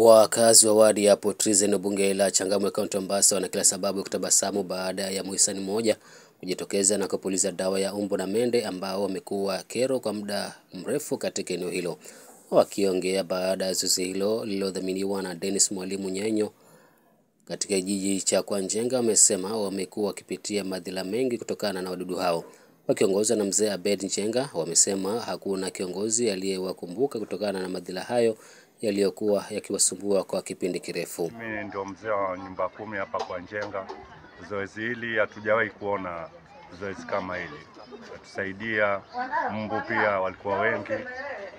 Wakazi wa wadi ya Potrizi na bunge la Changamwe kaunti Mombasa wana kila sababu kutabasamu baada ya muhisani mmoja kujitokeza na kupuliza dawa ya umbu na mende ambao wamekuwa kero kwa muda mrefu katika eneo hilo. Wakiongea baada ya zoezi hilo lililodhaminiwa na Dennis Mwalimu Nyenyo katika kijiji cha Kwanjenga, wamesema wamekuwa wakipitia madhila mengi kutokana na wadudu hao. Wakiongozwa na mzee Abed Njenga, wamesema hakuna kiongozi aliyewakumbuka kutokana na madhila hayo yaliyokuwa yakiwasumbua kwa kipindi kirefu. Mimi ndio mzee wa nyumba 10 hapa Kwanjenga. Zoezi hili hatujawahi kuona zoezi kama hili. Tusaidia mbu pia walikuwa wengi,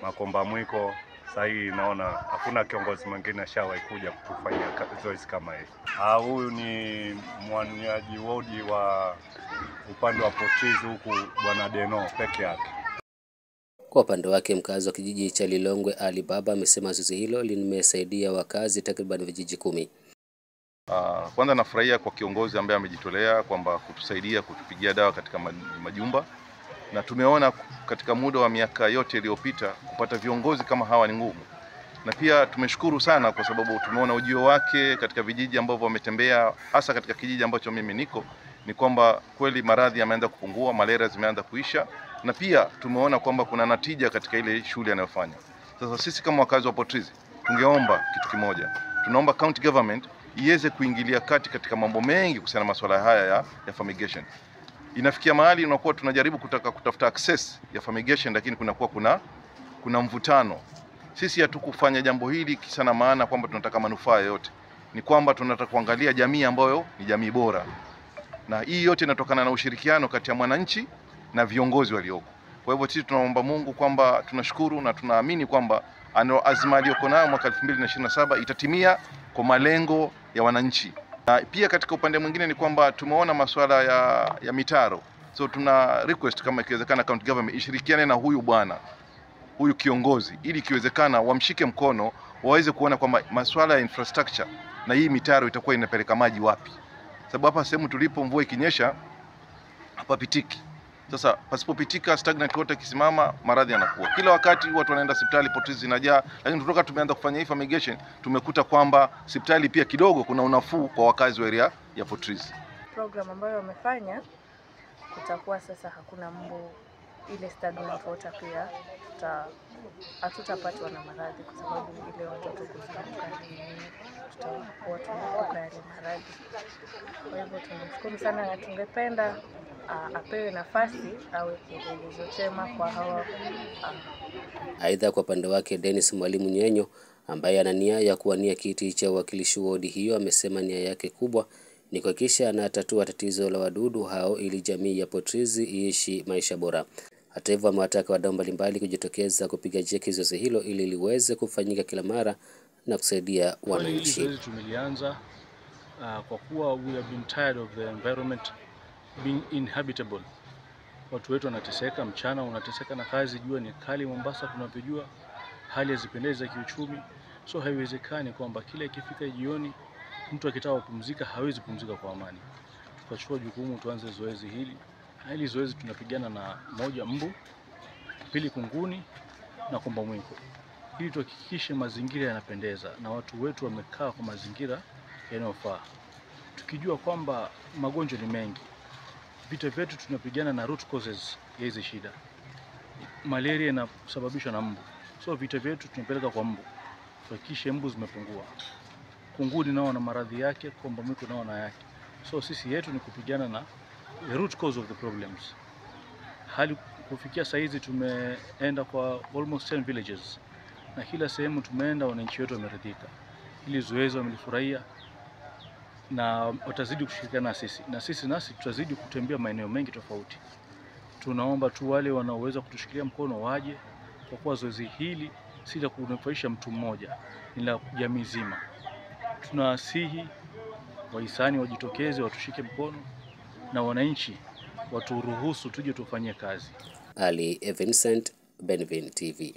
makomba mwiko. Sasa hii naona hakuna kiongozi mwingine ashawahi kuja kufanya zoezi kama hili. Huyu ni mwaniaji wodi wa upande wa Potrizi huku Bwana Deno peke yake. Kwa upande wake mkazi wa kijiji cha Lilongwe Ali Baba amesema zoezi hilo limesaidia wakazi takriban vijiji 10. Kwanza nafurahia kwa kiongozi ambaye amejitolea kwamba kutusaidia kutupigia dawa katika majumba, na tumeona katika muda wa miaka yote iliyopita kupata viongozi kama hawa ni ngumu, na pia tumeshukuru sana kwa sababu tumeona ujio wake katika vijiji ambavyo wametembea, hasa katika kijiji ambacho mimi niko, ni kwamba kweli maradhi yameanza kupungua, malaria zimeanza kuisha, na pia tumeona kwamba kuna natija katika ile shughuli anayofanya. Sasa sisi kama wakazi wa Potrizi tungeomba kitu kimoja, tunaomba county government iweze kuingilia kati katika mambo mengi kuhusiana na masuala haya ya fumigation. Inafikia mahali unakuwa tunajaribu kutafuta access ya fumigation, lakini kuna mvutano. Sisi hatukufanya jambo hili kisa na maana kwamba tunataka manufaa yote, ni kwamba tunataka kuangalia jamii ambayo ni jamii bora, na hii yote inatokana na ushirikiano kati ya mwananchi na viongozi walioko. Kwa hivyo sisi tunaomba Mungu kwamba tunashukuru na tunaamini kwamba azma aliyoko nayo mwaka 2027 itatimia kwa malengo ya wananchi. Na pia katika upande mwingine ni kwamba tumeona masuala ya mitaro. So tuna request kama ikiwezekana county government ishirikiane na huyu kiongozi, ili ikiwezekana wamshike mkono, waweze kuona kwamba masuala ya infrastructure na hii mitaro itakuwa inapeleka maji wapi. Sababu hapa sehemu tulipo mvua ikinyesha hapapitiki. Sasa pasipopitika, stagnant water kisimama, maradhi yanakuwa. Kila wakati watu wanaenda hospitali, Potrizi zinajaa, lakini kutoka tumeanza kufanya hii fumigation tumekuta kwamba hospitali pia kidogo kuna unafuu kwa wakazi wa area ya Potrizi. Program ambayo wamefanya, kutakuwa sasa hakuna mbu, ile stagnant water pia hatutapatwa na maradhi kwa sababu ile watoto kuzunguka tutakuwa tunaepuka yale maradhi. Kwa hivyo tunamshukuru sana na tungependa apewe nafasi awe kielelezo chema kwa hawa. Aidha, kwa upande wake Dennis Mwalimu Nyenyo ambaye ana nia ya kuwania kiti cha uwakilishi wa wodi hiyo, amesema nia yake kubwa ni kuhakikisha anatatua tatizo la wadudu hao ili jamii ya Potrizi iishi maisha bora. Hata hivyo, amewataka wadau mbalimbali kujitokeza kupiga jeki zoezi hilo ili liweze kufanyika kila mara na kusaidia wananchi. Zoezi tumelianza kwa kuwa we have been tired of the environment being inhabitable. Watu wetu wanateseka, mchana unateseka na kazi, jua ni kali Mombasa tunavyojua, hali hazipendezi kiuchumi. So haiwezekani kwamba kila ikifika jioni mtu akitaka kupumzika hawezi kupumzika kwa amani. Tukachukua jukumu tuanze zoezi hili. Na hili zoezi tunapigana na moja, mbu; pili, kunguni; na komba mwiko, ili tuhakikishe mazingira yanapendeza na watu wetu wamekaa kwa mazingira yanayofaa, tukijua kwamba magonjwa ni mengi. Vita vyetu tunapigana na root causes ya hizi shida. Malaria inasababishwa na mbu, so vita vyetu tunapeleka kwa mbu, tuhakikishe mbu zimepungua. Kunguni nao na maradhi yake, komba mwiko nao na yake. So sisi yetu ni kupigana na the root cause of the problems. Hali kufikia saizi tumeenda kwa almost 10 villages, na kila sehemu tumeenda wananchi wetu wameridhika. Hili zoezi wamelifurahia na watazidi kushirikiana na sisi nasi tutazidi kutembea maeneo mengi tofauti. Tunaomba tu wale wanaoweza kutushikilia mkono waje, kwa kuwa zoezi hili si la kunufaisha mtu mmoja, ni la jamii nzima. Tunawasihi wahisani wajitokeze, watushike mkono, na wananchi waturuhusu tuje tufanye kazi. Ali Vincent, Benvin TV.